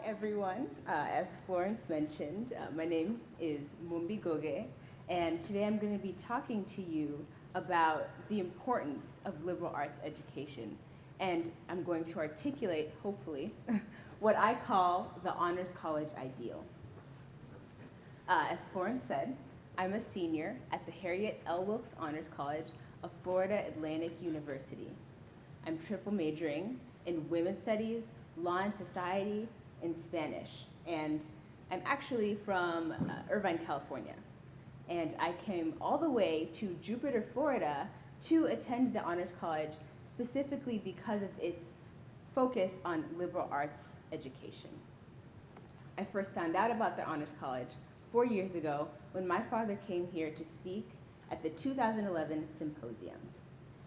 everyone. As Florence mentioned, my name is Mumbi Ngugi, and today I'm going to be talking to you about the importance of liberal arts education. And I'm going to articulate, hopefully, what I call the Honors College ideal. As Florence said, I'm a senior at the Harriet L. Wilkes Honors College of Florida Atlantic University. I'm triple majoring in women's studies, law and society, and Spanish. And I'm actually from Irvine, California. And I came all the way to Jupiter, Florida to attend the Honors College specifically because of its focus on liberal arts education. I first found out about the Honors College 4 years ago when my father came here to speak at the 2011 symposium.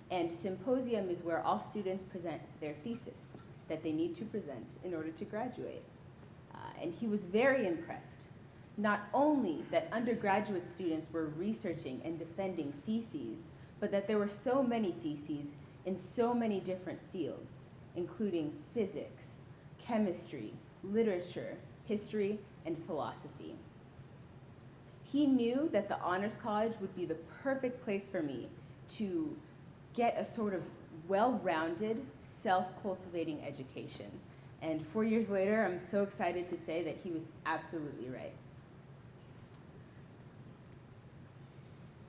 And symposium is where all students present their thesis that they need to present in order to graduate. And he was very impressed, not only that undergraduate students were researching and defending theses, but that there were so many theses in so many different fields, including physics, chemistry, literature, history, and philosophy. He knew that the Honors College would be the perfect place for me to get a sort of well-rounded, self-cultivating education. And 4 years later, I'm so excited to say that he was absolutely right.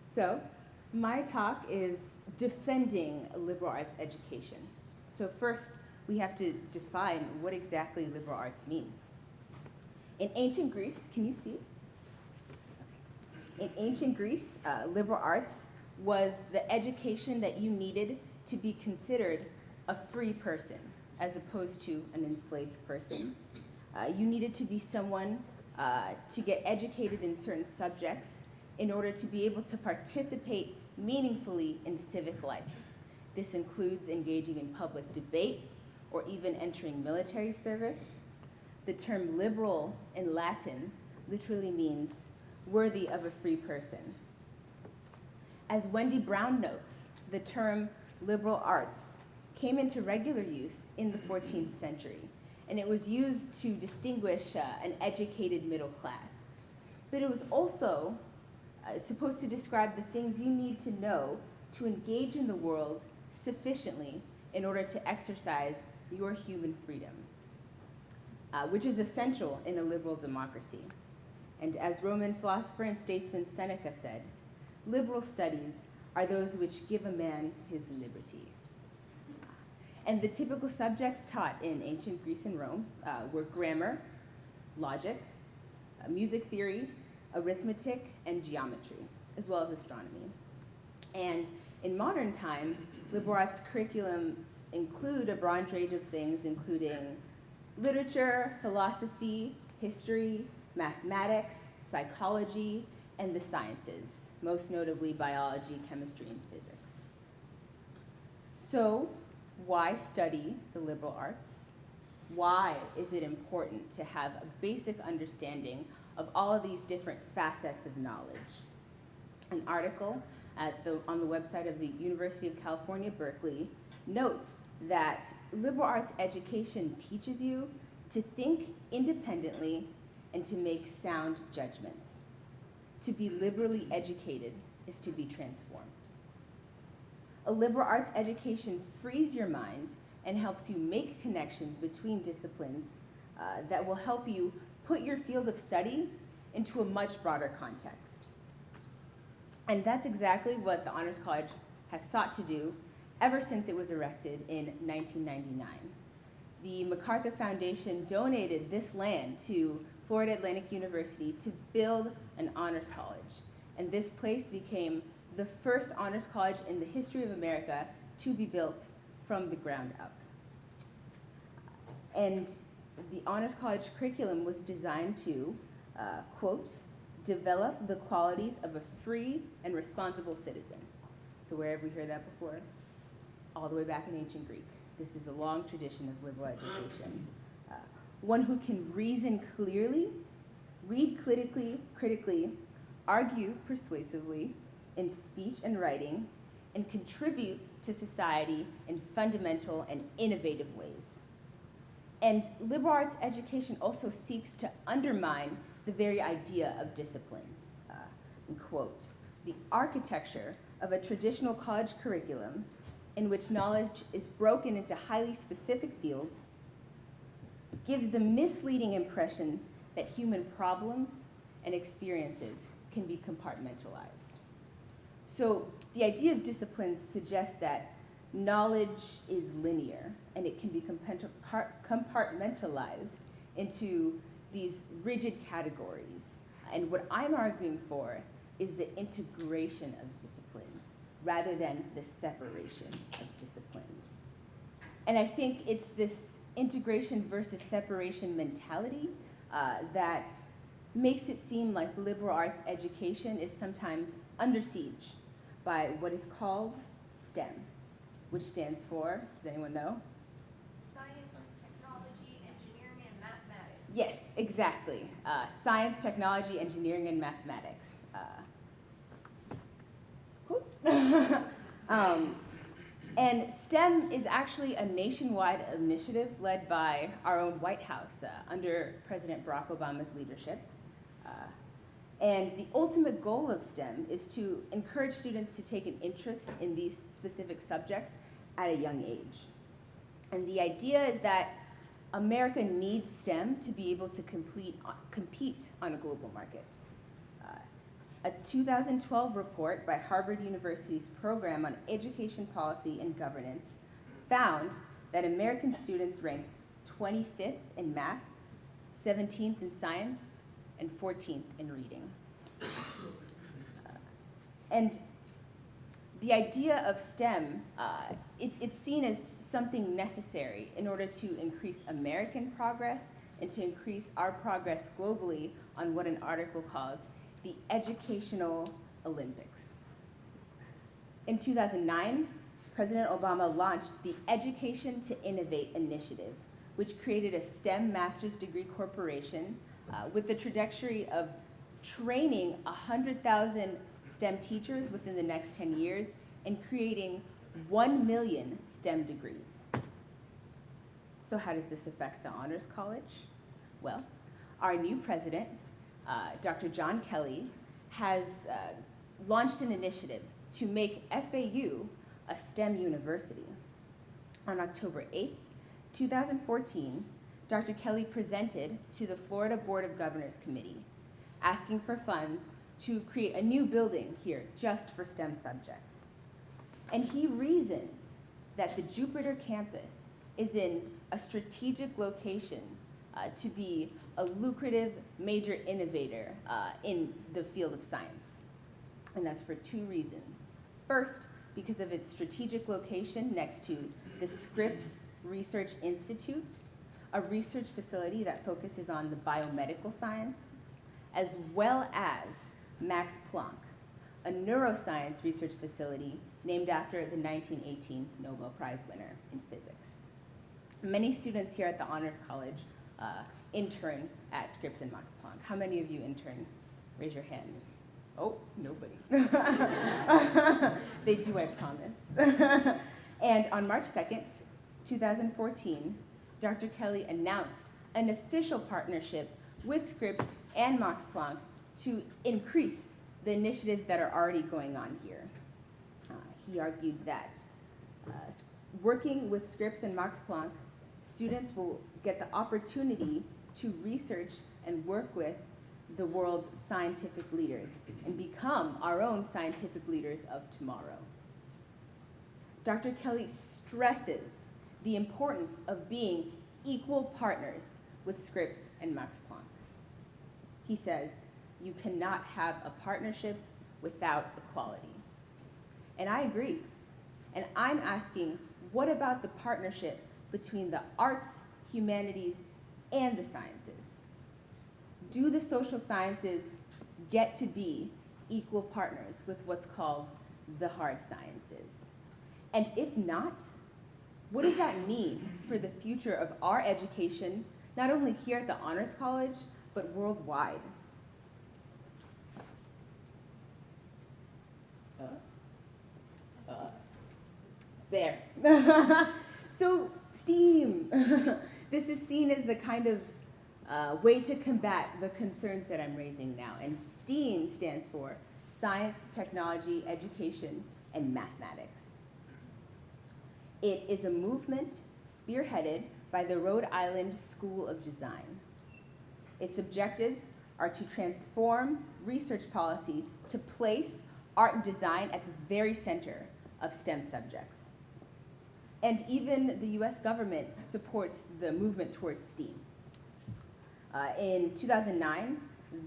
So, my talk is defending liberal arts education. So first, we have to define what exactly liberal arts means. In ancient Greece, can you see? In ancient Greece, liberal arts was the education that you needed to be considered a free person as opposed to an enslaved person. You needed to be someone to get educated in certain subjects in order to be able to participate meaningfully in civic life. This includes engaging in public debate or even entering military service. The term liberal in Latin literally means worthy of a free person. As Wendy Brown notes, the term liberal arts came into regular use in the 14th century, and it was used to distinguish an educated middle class. But it was also supposed to describe the things you need to know to engage in the world sufficiently in order to exercise your human freedom, which is essential in a liberal democracy. And as Roman philosopher and statesman Seneca said, liberal studies are those which give a man his liberty. And the typical subjects taught in ancient Greece and Rome were grammar, logic, music theory, arithmetic, and geometry, as well as astronomy. And in modern times, liberal arts curriculums include a broad range of things, including literature, philosophy, history, mathematics, psychology, and the sciences, most notably biology, chemistry, and physics. So, why study the liberal arts? Why is it important to have a basic understanding of all of these different facets of knowledge? An article on the website of the University of California, Berkeley, notes that liberal arts education teaches you to think independently and to make sound judgments. To be liberally educated is to be transformed. A liberal arts education frees your mind and helps you make connections between disciplines that will help you put your field of study into a much broader context. And that's exactly what the Honors College has sought to do ever since it was erected in 1999. The MacArthur Foundation donated this land to Florida Atlantic University to build an honors college. And this place became the first honors college in the history of America to be built from the ground up. And the honors college curriculum was designed to, quote, develop the qualities of a free and responsible citizen. So where have we heard that before? All the way back in ancient Greek. This is a long tradition of liberal education. One who can reason clearly, read critically, argue persuasively in speech and writing, and contribute to society in fundamental and innovative ways. And liberal arts education also seeks to undermine the very idea of disciplines. And quote, "The architecture of a traditional college curriculum in which knowledge is broken into highly specific fields gives the misleading impression that human problems and experiences can be compartmentalized." So the idea of disciplines suggests that knowledge is linear and it can be compartmentalized into these rigid categories. And what I'm arguing for is the integration of disciplines rather than the separation of disciplines. And I think it's this integration versus separation mentality that makes it seem like liberal arts education is sometimes under siege by what is called STEM, which stands for, does anyone know? Science, technology, engineering, and mathematics. Yes, exactly. Science, technology, engineering, and mathematics. And STEM is actually a nationwide initiative led by our own White House under President Barack Obama's leadership. And the ultimate goal of STEM is to encourage students to take an interest in these specific subjects at a young age. And the idea is that America needs STEM to be able to compete on a global market. A 2012 report by Harvard University's Program on Education Policy and Governance found that American students ranked 25th in math, 17th in science, and 14th in reading. And the idea of STEM, it's seen as something necessary in order to increase American progress and to increase our progress globally on what an article calls the Educational Olympics. In 2009, President Obama launched the Education to Innovate initiative, which created a STEM master's degree corporation with the trajectory of training 100,000 STEM teachers within the next 10 years and creating 1 million STEM degrees. So how does this affect the Honors College? Well, our new president, Dr. John Kelly, has launched an initiative to make FAU a STEM university. On October 8th, 2014, Dr. Kelly presented to the Florida Board of Governors Committee, asking for funds to create a new building here just for STEM subjects. And he reasons that the Jupiter campus is in a strategic location to be a lucrative major innovator in the field of science. And that's for two reasons. First, because of its strategic location next to the Scripps Research Institute, a research facility that focuses on the biomedical sciences, as well as Max Planck, a neuroscience research facility named after the 1918 Nobel Prize winner in physics. Many students here at the Honors College intern at Scripps and Max Planck. How many of you intern? Raise your hand. Oh, nobody. They do, I promise. And on March 2nd, 2014, Dr. Kelly announced an official partnership with Scripps and Max Planck to increase the initiatives that are already going on here. He argued that working with Scripps and Max Planck, students will get the opportunity to research and work with the world's scientific leaders and become our own scientific leaders of tomorrow. Dr. Kelly stresses the importance of being equal partners with Scripps and Max Planck. He says, you cannot have a partnership without equality. And I agree. And I'm asking, what about the partnership between the arts, humanities, and the sciences? Do the social sciences get to be equal partners with what's called the hard sciences? And if not, what does that mean for the future of our education, not only here at the Honors College, but worldwide? There. So STEAM. This is seen as the kind of way to combat the concerns that I'm raising now. And STEAM stands for Science, Technology, Education, and Mathematics. It is a movement spearheaded by the Rhode Island School of Design. Its objectives are to transform research policy to place art and design at the very center of STEM subjects. And even the US government supports the movement towards STEAM. In 2009,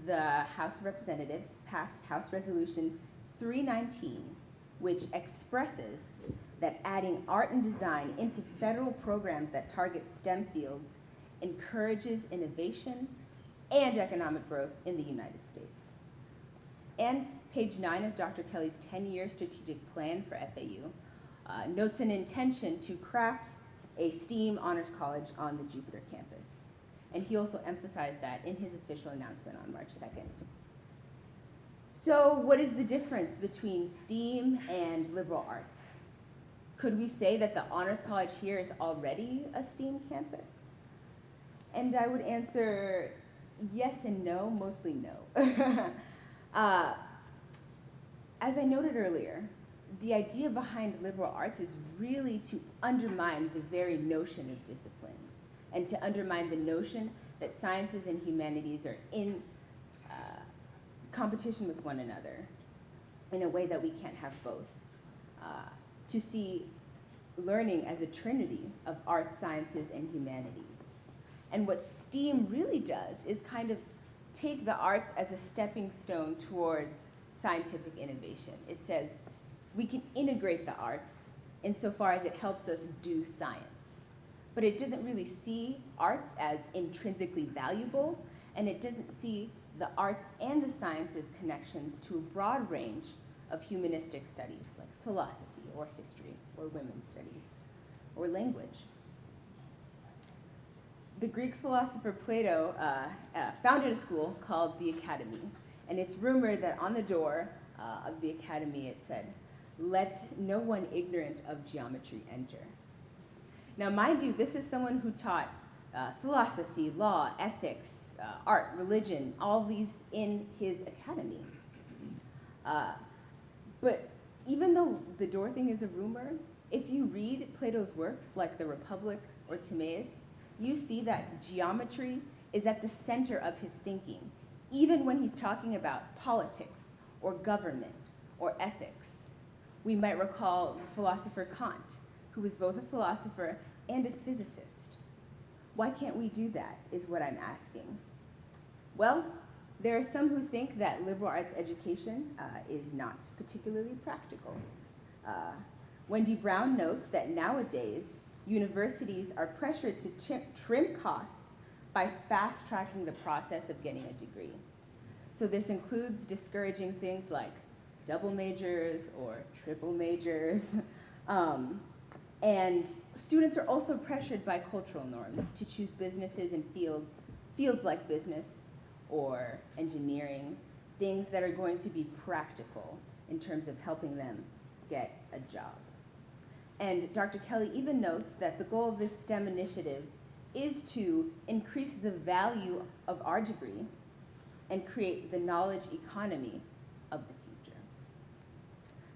the House of Representatives passed House Resolution 319, which expresses that adding art and design into federal programs that target STEM fields encourages innovation and economic growth in the United States. And page 9 of Dr. Kelly's 10-year strategic plan for FAU notes an intention to craft a STEAM honors college on the Jupiter campus. And he also emphasized that in his official announcement on March 2nd. So what is the difference between STEAM and liberal arts? Could we say that the honors college here is already a STEAM campus? And I would answer yes and no, mostly no. As I noted earlier, the idea behind liberal arts is really to undermine the very notion of disciplines and to undermine the notion that sciences and humanities are in competition with one another in a way that we can't have both. To see learning as a trinity of arts, sciences, and humanities. And what STEAM really does is kind of take the arts as a stepping stone towards scientific innovation. It says we can integrate the arts insofar as it helps us do science. But it doesn't really see arts as intrinsically valuable, and it doesn't see the arts and the sciences connections to a broad range of humanistic studies like philosophy or history or women's studies or language. The Greek philosopher Plato founded a school called the Academy, and it's rumored that on the door of the Academy it said, "Let no one ignorant of geometry enter." Now, mind you, this is someone who taught philosophy, law, ethics, art, religion, all these in his academy. But even though the door thing is a rumor, if you read Plato's works like the Republic or Timaeus, you see that geometry is at the center of his thinking, even when he's talking about politics or government or ethics. We might recall the philosopher Kant, who was both a philosopher and a physicist. Why can't we do that, is what I'm asking. Well, there are some who think that liberal arts education is not particularly practical. Wendy Brown notes that nowadays, universities are pressured to trim costs by fast-tracking the process of getting a degree. So this includes discouraging things like double majors or triple majors. And students are also pressured by cultural norms to choose businesses in fields like business or engineering, things that are going to be practical in terms of helping them get a job. And Dr. Kelly even notes that the goal of this STEM initiative is to increase the value of our degree and create the knowledge economy of the future.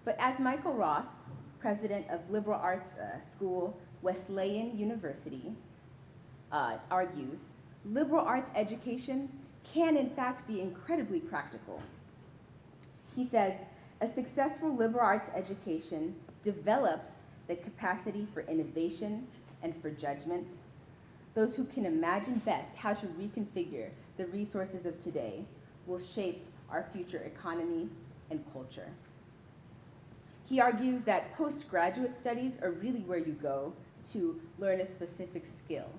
But as Michael Roth, president of liberal arts school, Wesleyan University, argues, liberal arts education can in fact be incredibly practical. He says, a successful liberal arts education develops the capacity for innovation and for judgment. Those who can imagine best how to reconfigure the resources of today will shape our future economy and culture. He argues that postgraduate studies are really where you go to learn a specific skill.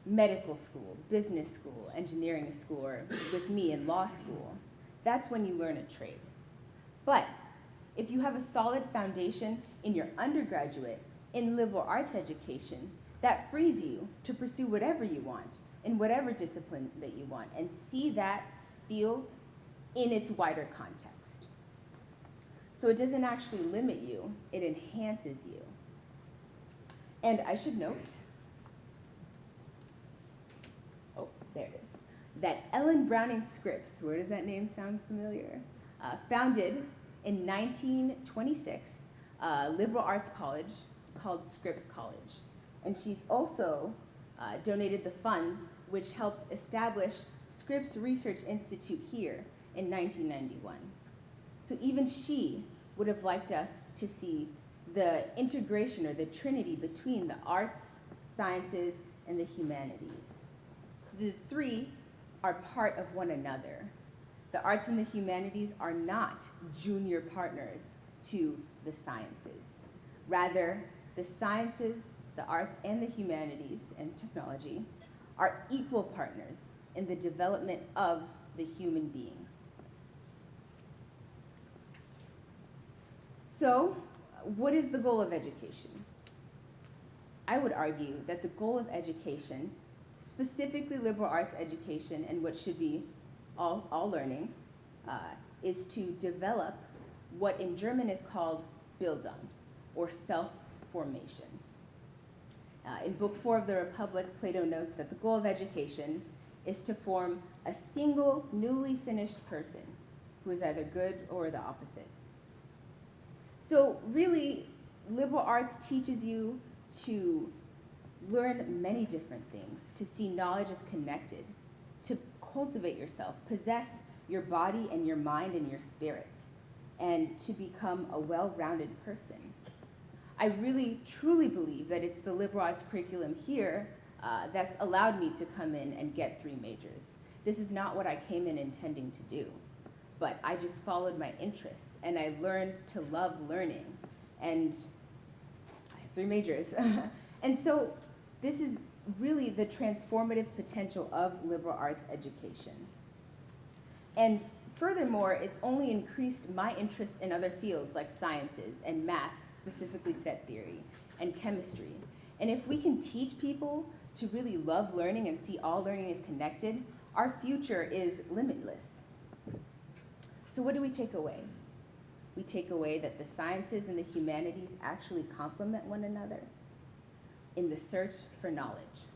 Medical school, business school, engineering school, or with me in law school. That's when you learn a trade. But if you have a solid foundation in your undergraduate in liberal arts education, that frees you to pursue whatever you want in whatever discipline that you want and see that field in its wider context. So it doesn't actually limit you, it enhances you. And I should note there it is, that Ellen Browning Scripps, where does that name sound familiar? Founded in 1926 a liberal arts college called Scripps College. And she's also donated the funds which helped establish Scripps Research Institute here in 1991. So even she would have liked us to see the integration or the trinity between the arts, sciences, and the humanities. The three are part of one another. The arts and the humanities are not junior partners to the sciences. Rather, the sciences, the arts, and the humanities and technology are equal partners in the development of the human being. So, what is the goal of education? I would argue that the goal of education, specifically liberal arts education and what should be all learning, is to develop what in German is called Bildung, or self-formation. In Book 4 of the Republic, Plato notes that the goal of education is to form a single, newly finished person who is either good or the opposite. So really, liberal arts teaches you to learn many different things, to see knowledge as connected, to cultivate yourself, possess your body and your mind and your spirit, and to become a well-rounded person. I really, truly believe that it's the liberal arts curriculum here that's allowed me to come in and get 3 majors. This is not what I came in intending to do, but I just followed my interests, and I learned to love learning, and I have 3 majors. And so this is really the transformative potential of liberal arts education. And furthermore, it's only increased my interest in other fields like sciences and math, specifically set theory, and chemistry. And if we can teach people to really love learning and see all learning is connected, our future is limitless. So what do we take away? We take away that the sciences and the humanities actually complement one another in the search for knowledge.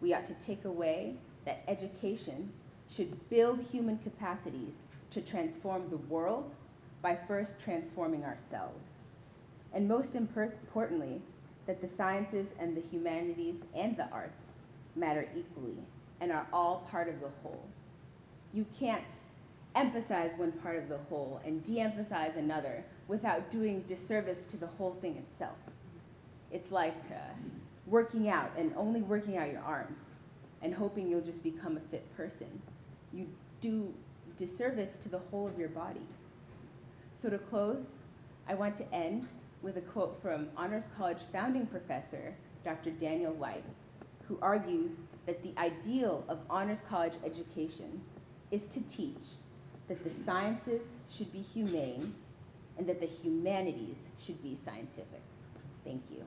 We ought to take away that education should build human capacities to transform the world by first transforming ourselves. And most importantly, that the sciences and the humanities and the arts matter equally and are all part of the whole. You can't emphasize one part of the whole and de-emphasize another without doing disservice to the whole thing itself. It's like working out and only working out your arms and hoping you'll just become a fit person. You do disservice to the whole of your body. So to close, I want to end with a quote from Honors College founding professor, Dr. Daniel White, who argues that the ideal of Honors College education is to teach that the sciences should be humane and that the humanities should be scientific. Thank you.